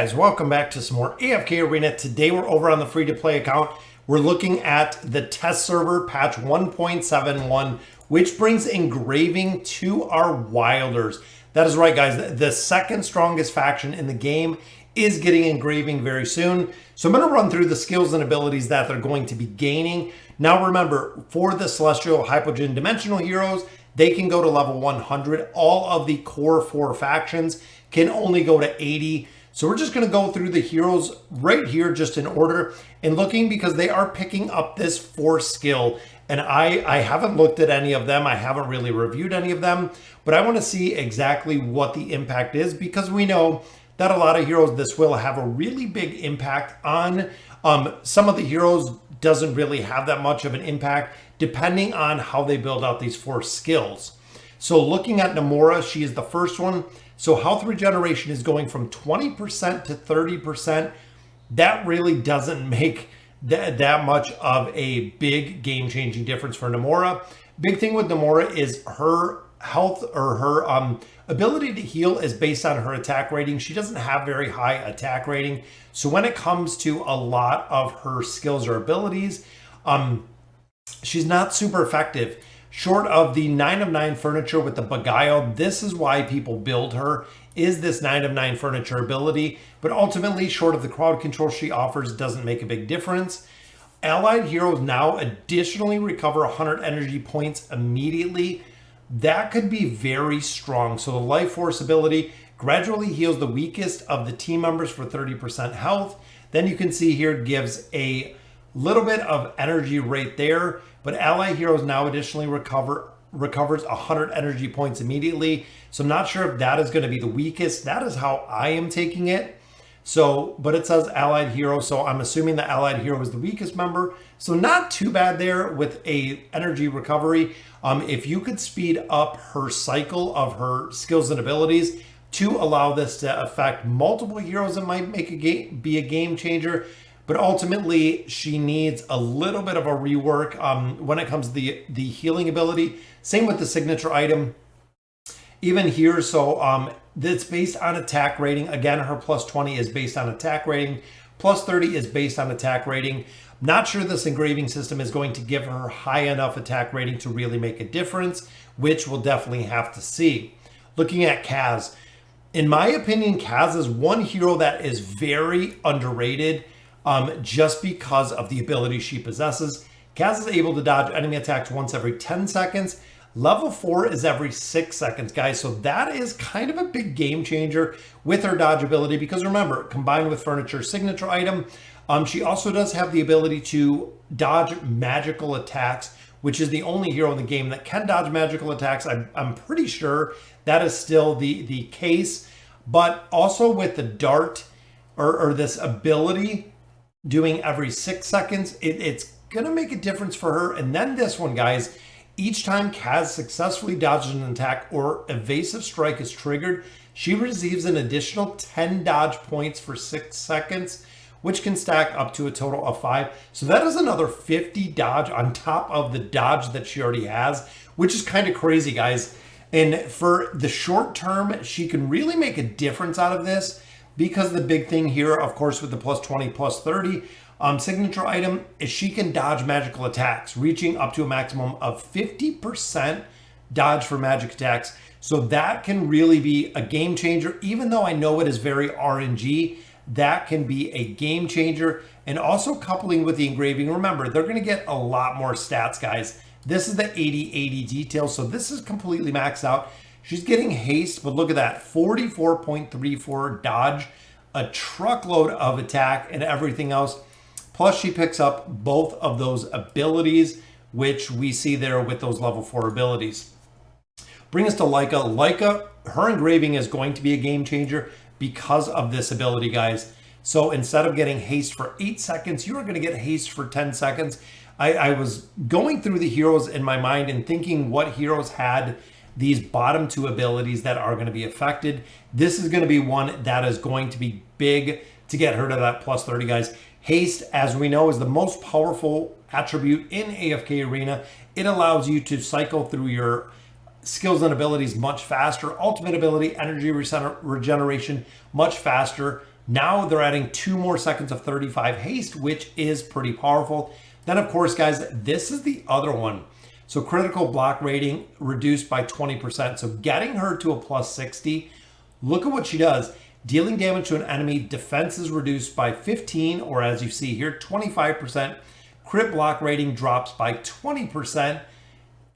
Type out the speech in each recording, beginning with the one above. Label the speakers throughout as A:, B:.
A: Guys, welcome back to some more AFK Arena. Today we're over on the free-to-play account. We're looking at the test server patch 1.71, which brings engraving to our wilders. That is right, guys. The second strongest faction in the game is getting engraving very soon. So I'm going to run through the skills and abilities that they're going to be gaining. Now remember, for the Celestial Hypogean Dimensional heroes, they can go to level 100. All of the core 4 factions can only go to 80. So we're just going to go through the heroes right here just in order and looking because they are picking up this 4 skill. And I haven't looked at any of them. I haven't really reviewed any of them, but I want to see exactly what the impact is because we know that a lot of heroes, this will have a really big impact on. Some of the heroes doesn't really have that much of an impact depending on how they build out these 4 skills. So looking at Nomura, she is the first one. So health regeneration is going from 20% to 30%. That really doesn't make that much of a big game-changing difference for Nomura. Big thing with Nomura is her health or her ability to heal is based on her attack rating. She doesn't have very high attack rating. So when it comes to a lot of her skills or abilities, she's not super effective. Short of the 9 of 9 furniture with the Beguile, this is why people build her, is this 9 of 9 furniture ability. But ultimately, short of the crowd control she offers, doesn't make a big difference. Allied heroes now additionally recover 100 energy points immediately. That could be very strong. So the Life Force ability gradually heals the weakest of the team members for 30% health. Then you can see here it gives a little bit of energy right there. But allied heroes now additionally recovers 100 energy points immediately. So I'm not sure if that is going to be the weakest. That is how I am taking it. So, but it says allied hero. So I'm assuming the allied hero is the weakest member. So not too bad there with a energy recovery. If you could speed up her cycle of her skills and abilities to allow this to affect multiple heroes, it might make be a game changer. But ultimately, she needs a little bit of a rework when it comes to the healing ability. Same with the signature item. Even here, so it's based on attack rating. Again, her plus 20 is based on attack rating. Plus 30 is based on attack rating. Not sure this engraving system is going to give her high enough attack rating to really make a difference, which we'll definitely have to see. Looking at Kaz. In my opinion, Kaz is one hero that is very underrated. Just because of the ability she possesses. Kaz is able to dodge enemy attacks once every 10 seconds. Level 4 is every 6 seconds, guys. So that is kind of a big game changer with her dodge ability because remember, combined with furniture signature item, she also does have the ability to dodge magical attacks, which is the only hero in the game that can dodge magical attacks. I'm pretty sure that is still the case. But also with the dart or this ability doing every 6 seconds, it's going to make a difference for her. And then this one, guys, each time Kaz successfully dodges an attack or evasive strike is triggered, she receives an additional 10 dodge points for 6 seconds, which can stack up to a total of 5. So that is another 50 dodge on top of the dodge that she already has, which is kind of crazy, guys. And for the short term, she can really make a difference out of this. Because the big thing here, of course, with the plus 20, plus 30 signature item is she can dodge magical attacks, reaching up to a maximum of 50% dodge for magic attacks. So that can really be a game changer. Even though I know it is very RNG, that can be a game changer. And also coupling with the engraving, remember, they're going to get a lot more stats, guys. This is the 80-80 detail, so this is completely maxed out. She's getting haste, but look at that, 44.34 dodge, a truckload of attack and everything else. Plus she picks up both of those abilities, which we see there with those level 4 abilities. Bring us to Leica. Leica, her engraving is going to be a game changer because of this ability, guys. So instead of getting haste for 8 seconds, you are going to get haste for 10 seconds. I was going through the heroes in my mind and thinking what heroes had these bottom 2 abilities that are going to be affected. This is going to be one that is going to be big to get her to that plus 30, guys. Haste, as we know, is the most powerful attribute in AFK Arena. It allows you to cycle through your skills and abilities much faster. Ultimate ability, energy regeneration, much faster. Now they're adding 2 more seconds of 35 haste, which is pretty powerful. Then of course, guys, this is the other one. So critical block rating reduced by 20%. So getting her to a plus 60. Look at what she does. Dealing damage to an enemy, defense is reduced by 15, or as you see here, 25%. Crit block rating drops by 20%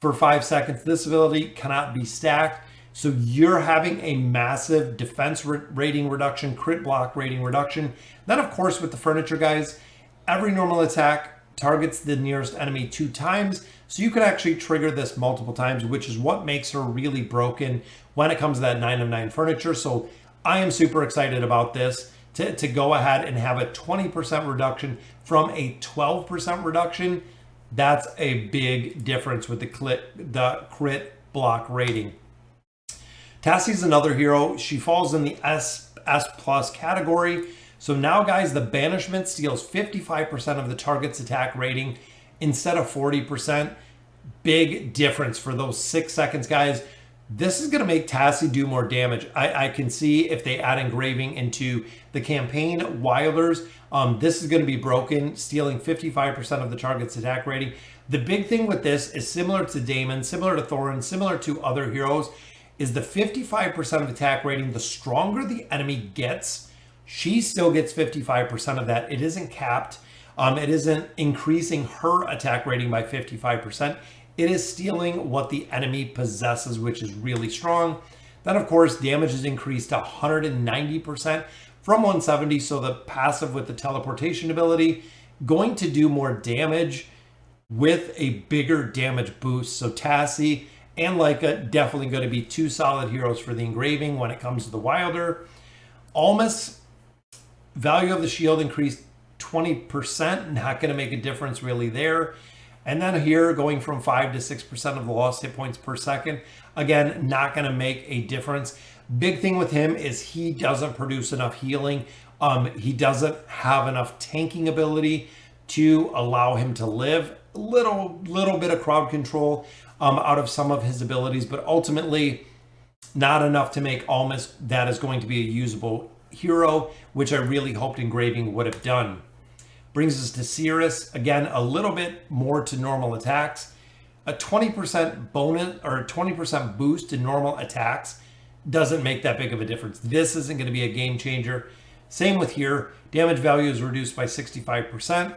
A: for 5 seconds. This ability cannot be stacked. So you're having a massive defense rating reduction, crit block rating reduction. Then of course with the furniture, guys, every normal attack targets the nearest enemy 2 times. So you can actually trigger this multiple times, which is what makes her really broken when it comes to that 9 of 9 furniture. So I am super excited about this to go ahead and have a 20% reduction from a 12% reduction. That's a big difference with the crit block rating. Tassie's another hero. She falls in the S plus category. So now, guys, the banishment steals 55% of the target's attack rating instead of 40%. Big difference for those 6 seconds, guys. This is going to make Tassie do more damage. I can see if they add engraving into the campaign Wilders, this is going to be broken, stealing 55% of the target's attack rating. The big thing with this is similar to Damon, similar to Thorin, similar to other heroes, is the 55% of attack rating. The stronger the enemy gets, she still gets 55% of that. It isn't capped. It isn't increasing her attack rating by 55%. It is stealing what the enemy possesses, which is really strong. Then, of course, damage is increased to 190% from 170. So the passive with the teleportation ability going to do more damage with a bigger damage boost. So Tassie and Leica definitely going to be 2 solid heroes for the engraving when it comes to the Wilder. Almas, value of the shield increased 20%, not going to make a difference really there. And then here, going from 5 to 6% of the lost hit points per second, again, not going to make a difference. Big thing with him is he doesn't produce enough healing. He doesn't have enough tanking ability to allow him to live. Little bit of crowd control out of some of his abilities, but ultimately not enough to make Almas that is going to be a usable hero, which I really hoped engraving would have done. Brings us to Cirrus. Again, a little bit more to normal attacks. A 20% bonus or a 20% boost to normal attacks doesn't make that big of a difference. This isn't going to be a game changer. Same with here. Damage value is reduced by 65%.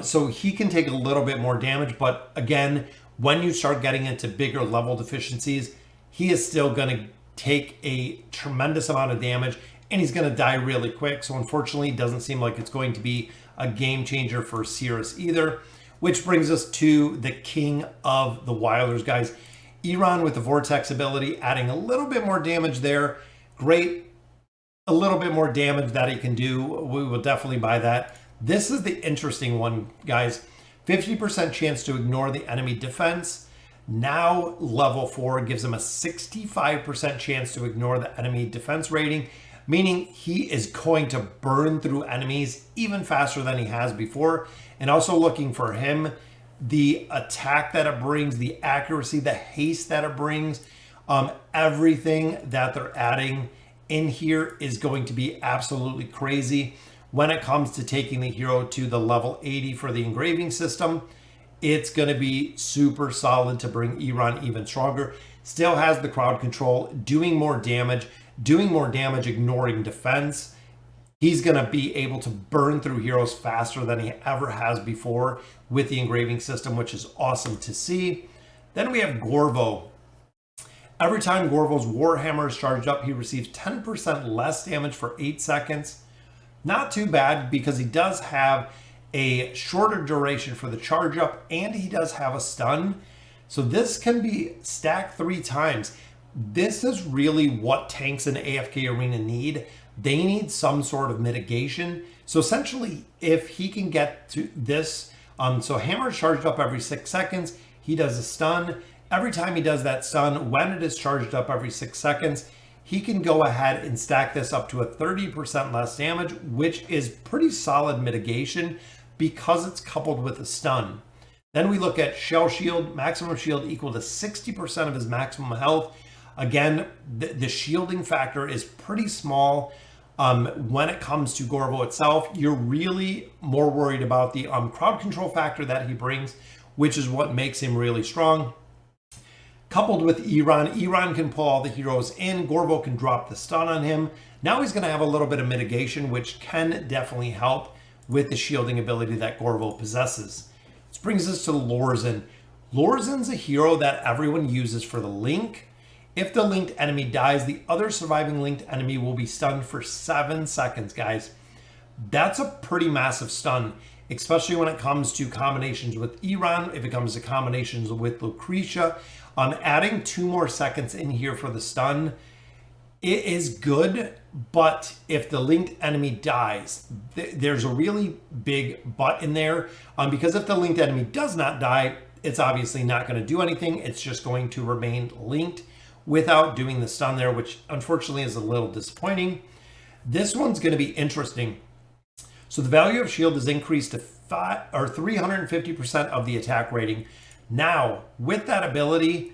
A: So he can take a little bit more damage, but again, when you start getting into bigger level deficiencies, he is still going to take a tremendous amount of damage, and he's going to die really quick. So unfortunately, it doesn't seem like it's going to be a game changer for Cirrus either, which brings us to the king of the Wilders, guys. Iran with the Vortex ability, adding a little bit more damage there. Great. A little bit more damage that he can do. We will definitely buy that. This is the interesting one, guys. 50% chance to ignore the enemy defense. Now level 4 gives him a 65% chance to ignore the enemy defense rating, meaning he is going to burn through enemies even faster than he has before. And also looking for him, the attack that it brings, the accuracy, the haste that it brings, everything that they're adding in here is going to be absolutely crazy. When it comes to taking the hero to the level 80 for the engraving system, it's going to be super solid to bring Iran even stronger. Still has the crowd control, doing more damage, ignoring defense. He's going to be able to burn through heroes faster than he ever has before with the engraving system, which is awesome to see. Then we have Gorvo. Every time Gorvo's Warhammer is charged up, he receives 10% less damage for 8 seconds. Not too bad, because he does have a shorter duration for the charge up, and he does have a stun. So this can be stacked 3 times. This is really what tanks in AFK Arena need. They need some sort of mitigation. So essentially, if he can get to this, so hammer is charged up every 6 seconds, he does a stun. Every time he does that stun, when it is charged up every 6 seconds, he can go ahead and stack this up to a 30% less damage, which is pretty solid mitigation because it's coupled with a stun. Then we look at Shell Shield, maximum shield equal to 60% of his maximum health. Again, the shielding factor is pretty small. When it comes to Gorvo itself, you're really more worried about the crowd control factor that he brings, which is what makes him really strong. Coupled with Iran can pull all the heroes in. Gorvo can drop the stun on him. Now he's going to have a little bit of mitigation, which can definitely help with the shielding ability that Gorvo possesses. This brings us to Lorzin. Lorzin's a hero that everyone uses for the link. If the linked enemy dies, the other surviving linked enemy will be stunned for 7 seconds, guys. That's a pretty massive stun, especially when it comes to combinations with Iran, if it comes to combinations with Lucretia. Adding 2 more seconds in here for the stun, it is good, but if the linked enemy dies, there's a really big but in there, because if the linked enemy does not die, it's obviously not going to do anything. It's just going to remain linked without doing the stun there, which unfortunately is a little disappointing. This one's going to be interesting. So the value of shield is increased to 350% of the attack rating. Now, with that ability,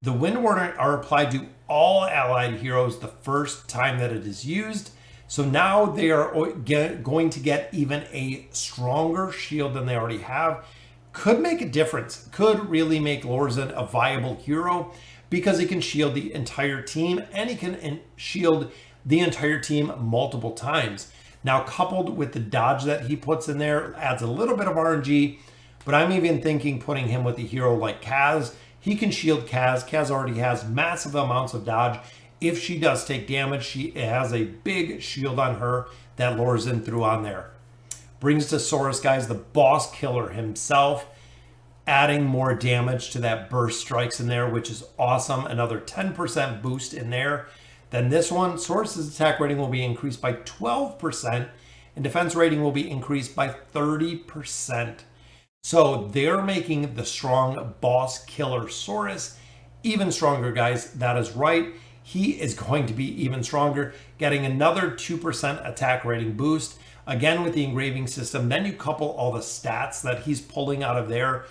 A: the Wind Warden are applied to all allied heroes the first time that it is used. So now they are going to get even a stronger shield than they already have. Could make a difference. Could really make Lorzin a viable hero because he can shield the entire team and he can shield the entire team multiple times. Now, coupled with the dodge that he puts in there, adds a little bit of RNG, but I'm even thinking putting him with a hero like Kaz. He can shield Kaz. Kaz already has massive amounts of dodge. If she does take damage, she has a big shield on her that Lorzin threw on there. Brings to Saurus, guys, the boss killer himself, adding more damage to that burst strikes in there, which is awesome. Another 10% boost in there. Then this one, Saurus's attack rating will be increased by 12% and defense rating will be increased by 30%. So they're making the strong boss killer Saurus even stronger, guys. That is right. He is going to be even stronger, getting another 2% attack rating boost. Again, with the engraving system, then you couple all the stats that he's pulling out of there.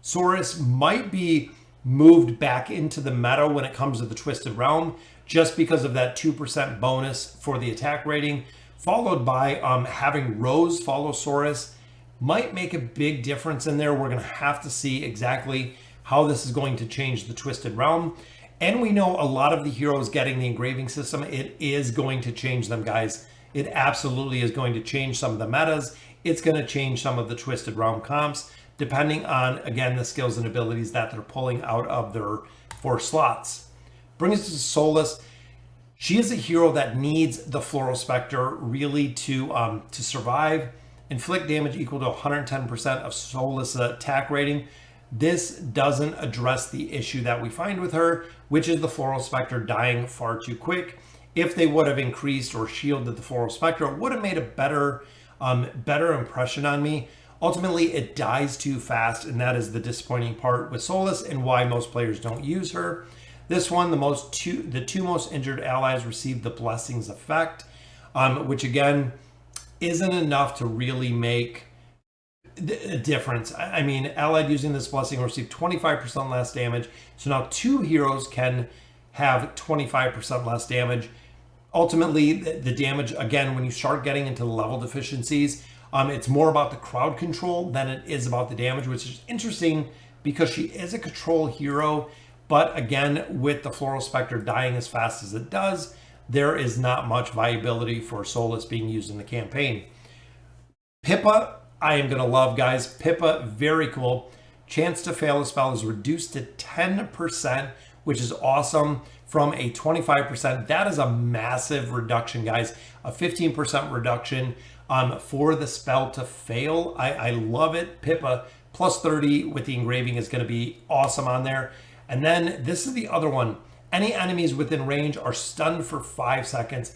A: Saurus might be moved back into the meta when it comes to the Twisted Realm, just because of that 2% bonus for the attack rating, followed by having Rose follow Saurus. Might make a big difference in there. We're going to have to see exactly how this is going to change the Twisted Realm. And we know a lot of the heroes getting the engraving system, it is going to change them, guys. It absolutely is going to change some of the metas. It's going to change some of the Twisted Realm comps, depending on, again, the skills and abilities that they're pulling out of their 4 slots. Bring us to Solus. She is a hero that needs the Floral Spectre really to survive. Inflict damage equal to 110% of Solus' attack rating. This doesn't address the issue that we find with her, which is the Floral Spectre dying far too quick. If they would have increased or shielded the Floral Spectre, it would have made a better impression on me. Ultimately, it dies too fast, and that is the disappointing part with Solus and why most players don't use her. This one, the two most injured allies receive the Blessings effect, which again isn't enough to really make a difference. I mean, allied using this blessing will receive 25% less damage. So now 2 heroes can have 25% less damage. Ultimately, the damage, again, when you start getting into level deficiencies, it's more about the crowd control than it is about the damage, which is interesting because she is a control hero. But again, with the Floral Spectre dying as fast as it does, there is not much viability for Solus being used in the campaign. Pippa, I am going to love, guys. Pippa, very cool. Chance to fail a spell is reduced to 10%, which is awesome, from a 25%. That is a massive reduction, guys. A 15% reduction for the spell to fail. I love it. Pippa, plus 30 with the engraving is going to be awesome on there. And then this is the other one. Any enemies within range are stunned for 5 seconds.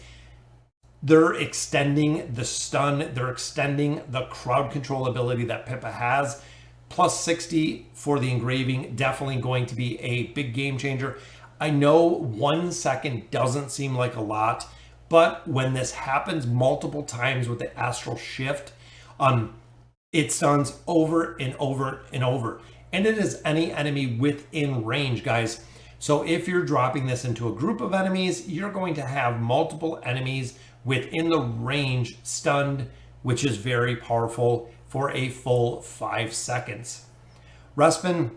A: They're extending the stun. They're extending the crowd control ability that Pippa has. Plus 60 for the engraving. Definitely going to be a big game changer. I know 1 second doesn't seem like a lot, but when this happens multiple times with the astral shift, it stuns over and over and over. And it is any enemy within range, guys. So if you're dropping this into a group of enemies, you're going to have multiple enemies within the range stunned, which is very powerful for a full 5 seconds. Respin,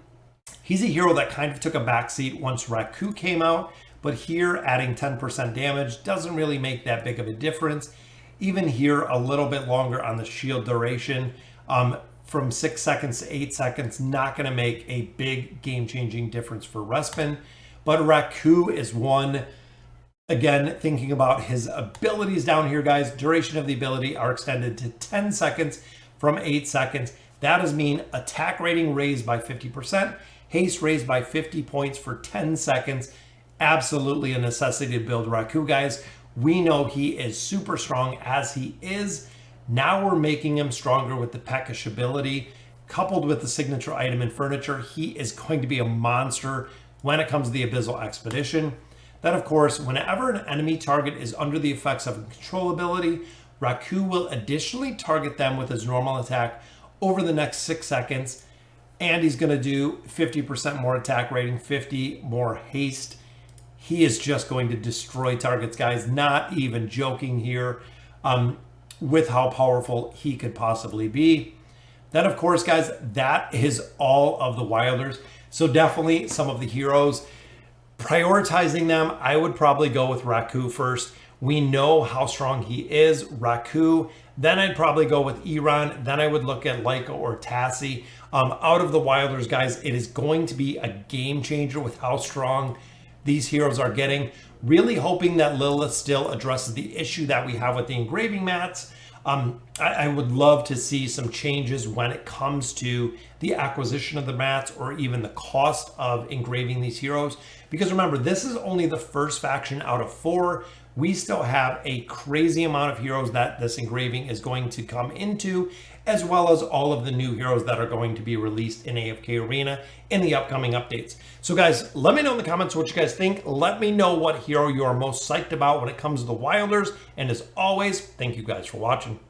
A: he's a hero that kind of took a backseat once Raku came out, but here adding 10% damage doesn't really make that big of a difference. Even here, a little bit longer on the shield duration, from 6 seconds to 8 seconds, not going to make a big game-changing difference for Respin. But Raku is one, again, thinking about his abilities down here, guys. Duration of the ability are extended to 10 seconds from 8 seconds. That does mean attack rating raised by 50%, haste raised by 50 points for 10 seconds. Absolutely a necessity to build Raku, guys. We know he is super strong as he is. Now we're making him stronger with the Peckish ability. Coupled with the signature item and furniture, he is going to be a monster when it comes to the Abyssal Expedition. Then, of course, whenever an enemy target is under the effects of a control ability, Raku will additionally target them with his normal attack over the next 6 seconds. And he's going to do 50% more attack rating, 50 more haste. He is just going to destroy targets, guys. Not even joking here. With how powerful he could possibly be. Then, of course, guys, that is all of the Wilders. So definitely some of the heroes. Prioritizing them, I would probably go with Raku first. We know how strong he is, Raku. Then I'd probably go with Iran. Then I would look at Leica or Tassi. Out of the Wilders, guys, it is going to be a game changer with how strong these heroes are getting. Really hoping that Lilith still addresses the issue that we have with the engraving mats. I would love to see some changes when it comes to the acquisition of the mats or even the cost of engraving these heroes. Because remember, this is only the first faction out of 4. We still have a crazy amount of heroes that this engraving is going to come into, as well as all of the new heroes that are going to be released in AFK Arena in the upcoming updates. So guys, let me know in the comments what you guys think. Let me know what hero you are most psyched about when it comes to the Wilders. And as always, thank you guys for watching.